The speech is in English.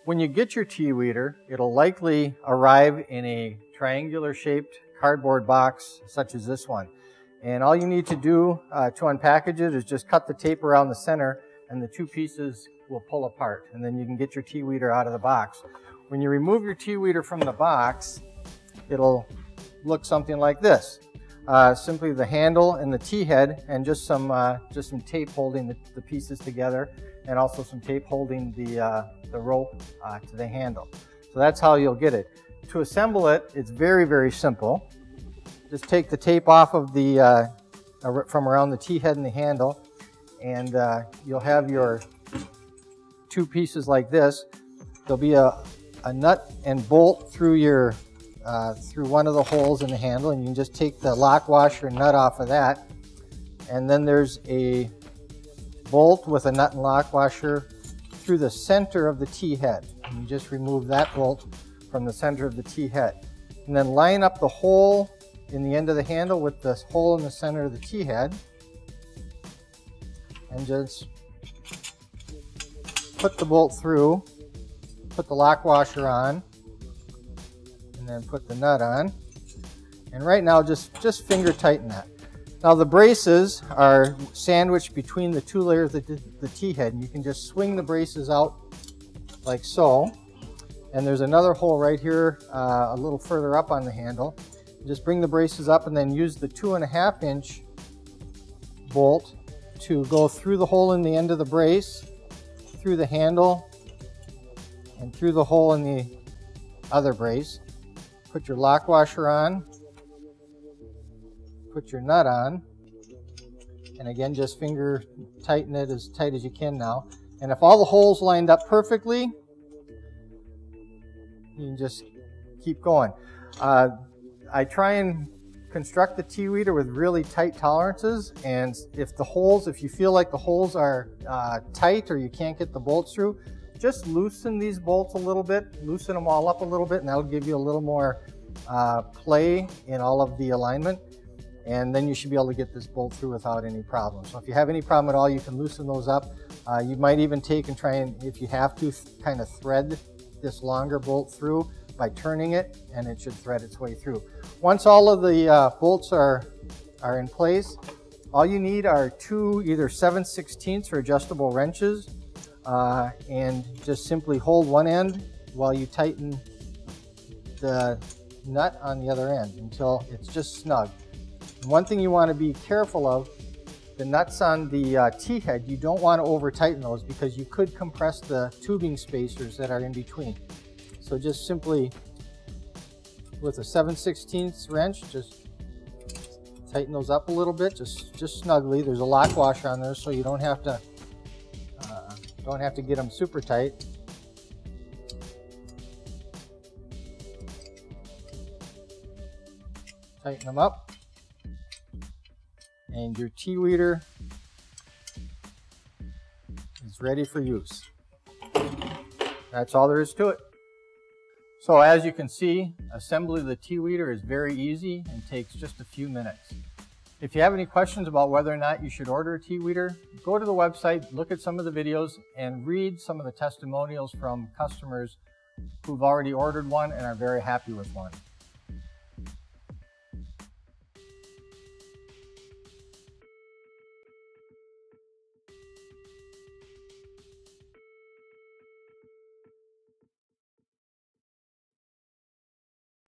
When you get your tea weeder, it'll likely arrive in a triangular shaped cardboard box such as this one. And all you need to do to unpackage it is just cut the tape around the center and the two pieces will pull apart. And then you can get your tea weeder out of the box. When you remove your tea weeder from the box, it'll look something like this. Simply the handle and the tea head and just some tape holding the pieces together, and also some tape holding the rope to the handle. So that's how you'll get it. To assemble it, it's very, very simple. Just take the tape off of the from around the tea head and the handle, and you'll have your two pieces like this. There'll be a nut and bolt through your through one of the holes in the handle, and you can just take the lock washer nut off of that. And then there's a bolt with a nut and lock washer through the center of the tea head. And you just remove that bolt from the center of the tea head. And then line up the hole in the end of the handle with the hole in the center of the tea head. And just put the bolt through, put the lock washer on, and then put the nut on. And right now just finger tighten that. Now the braces are sandwiched between the two layers of the tea head, and you can just swing the braces out like so. And there's another hole right here a little further up on the handle. Just bring the braces up and then use the 2.5 inch bolt to go through the hole in the end of the brace, through the handle, and through the hole in the other brace. Put your lock washer on, put your nut on, and again just finger tighten it as tight as you can now. And if all the holes lined up perfectly, you can just keep going. I try and construct the tea weeder with really tight tolerances, and if you feel like the holes are tight or you can't get the bolts through, just loosen these bolts a little bit, loosen them all up a little bit, and that'll give you a little more play in all of the alignment, and then you should be able to get this bolt through without any problem. So if you have any problem at all, you can loosen those up. You might even take and try and, if you have to, kind of thread this longer bolt through by turning it, and it should thread its way through. Once all of the bolts are in place, all you need are two either 7/16 or adjustable wrenches, and just simply hold one end while you tighten the nut on the other end until it's just snug. And one thing you want to be careful of, the nuts on the tea head, you don't want to over tighten those because you could compress the tubing spacers that are in between. So just simply with a 7/16 wrench, just tighten those up a little bit, just snugly. There's a lock washer on there, so you don't have to get them super tight. Tighten them up, and your tea weeder is ready for use. That's all there is to it. So as you can see, assembly of the tea weeder is very easy and takes just a few minutes. If you have any questions about whether or not you should order a tea weeder, go to the website, look at some of the videos, and read some of the testimonials from customers who've already ordered one and are very happy with one.